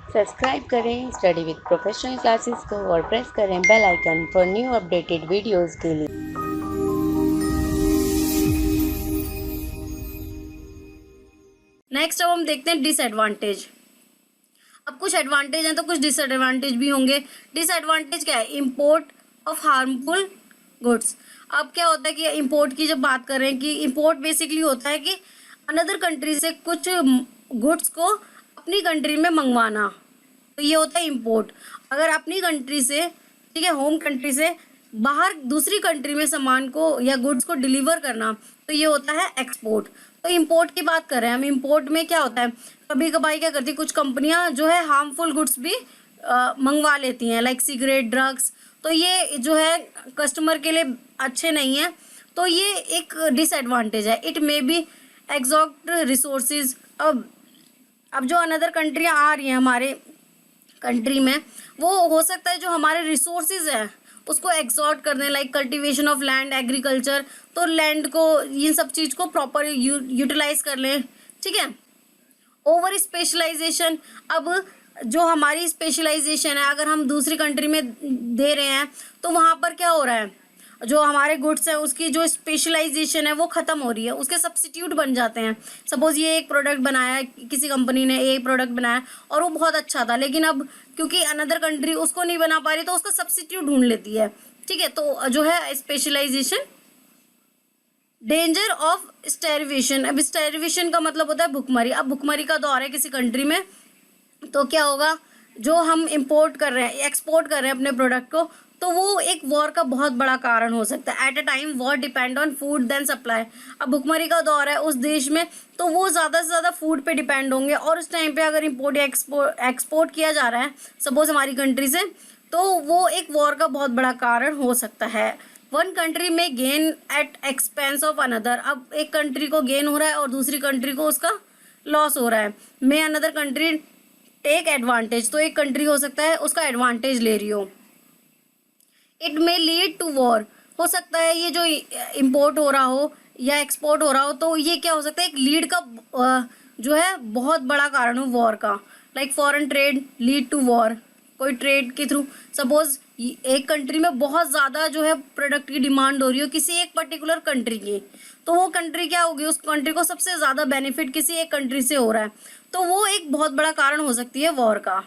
Subscribe करें study with professional classes को और प्रेस करें bell icon for new updated videos के लिए। नेक्स्ट अब हम देखते हैं डिसएडवांटेज। अब कुछ एडवांटेज हैं तो कुछ डिसएडवांटेज भी होंगे। डिसएडवांटेज क्या है? Import of harmful goods. अब क्या होता है कि इंपोर्ट की जब बात करें कि इंपोर्ट बेसिकली होता है कि अनदर कंट्री से कुछ गुड्स को अपनी कंट्री में मंगवाना, तो ये होता है इंपोर्ट। अगर अपनी कंट्री से, ठीक है, होम कंट्री से बाहर दूसरी कंट्री में सामान को या गुड्स को डिलीवर करना, तो ये होता है एक्सपोर्ट। तो इंपोर्ट की बात कर रहे हैं हम। इंपोर्ट में क्या होता है, कभी कभार क्या करती है कुछ कंपनियां जो है हार्मफुल गुड्स भी मंगवा लेती हैं, लाइक सिगरेट, ड्रग्स। तो ये जो है कस्टमर के लिए अच्छे नहीं है, तो ये एक डिसएडवांटेज है। It may be exhaust resources. अब जो अनदर कंट्रियां आ रही हैं हमारे कंट्री में, वो हो सकता है जो हमारे रिसोर्सेज है उसको एग्जॉर्ट कर दें, like cultivation of land, agriculture. तो लैंड को, इन सब चीज़ को प्रॉपर यूटिलाइज कर लें, ठीक है। Over specialization. अब जो हमारी स्पेशलाइजेशन है अगर हम दूसरी कंट्री में दे रहे हैं तो वहाँ पर क्या हो रहा है, जो हमारे गुड्स हैं उसकी जो स्पेशलाइजेशन है वो ख़त्म हो रही है, उसके सब्स्टिट्यूट बन जाते हैं। सपोज ये एक प्रोडक्ट बनाया, किसी कंपनी ने एक प्रोडक्ट बनाया और वो बहुत अच्छा था, लेकिन अब क्योंकि अनदर कंट्री उसको नहीं बना पा रही तो उसका सब्स्टिट्यूट ढूंढ लेती है, ठीक है। तो जो है स्पेशलाइजेशन। Danger of स्टैरिवेशन। अब स्टैरिवेशन का मतलब होता है भुखमरी। अब भुखमरी का दौर है किसी कंट्री में, तो क्या होगा, जो हम इंपोर्ट कर रहे हैं, एक्सपोर्ट कर रहे हैं अपने प्रोडक्ट को, तो वो एक वॉर का बहुत बड़ा कारण हो सकता है। At a time war depend on food then supply. अब भुखमरी का दौर है उस देश में, तो वो ज़्यादा से ज़्यादा फूड पे डिपेंड होंगे, और उस टाइम पे अगर इंपोर्ट या एक्सपोर्ट किया जा रहा है सपोज हमारी कंट्री से, तो वो एक वॉर का बहुत बड़ा कारण हो सकता है। वन कंट्री में gain at expense of another. अब एक कंट्री को गेन हो रहा है और दूसरी कंट्री को उसका लॉस हो रहा है। मे अनदर कंट्री टेक एडवांटेज। तो एक कंट्री हो सकता है उसका एडवांटेज ले रही हो। It may lead to war. हो सकता है ये जो इंपोर्ट हो रहा हो या एक्सपोर्ट हो रहा हो, तो ये क्या हो सकता है, एक लीड का जो है बहुत बड़ा कारण हो वॉर का। Like foreign trade lead to war. कोई ट्रेड के थ्रू, सपोज एक कंट्री में बहुत ज़्यादा जो है प्रोडक्ट की डिमांड हो रही हो किसी एक पर्टिकुलर कंट्री की, तो वो कंट्री क्या होगी, उस कंट्री को सबसे ज़्यादा बेनिफिट किसी एक कंट्री से हो रहा है, तो वो एक बहुत बड़ा कारण हो सकती है वॉर का।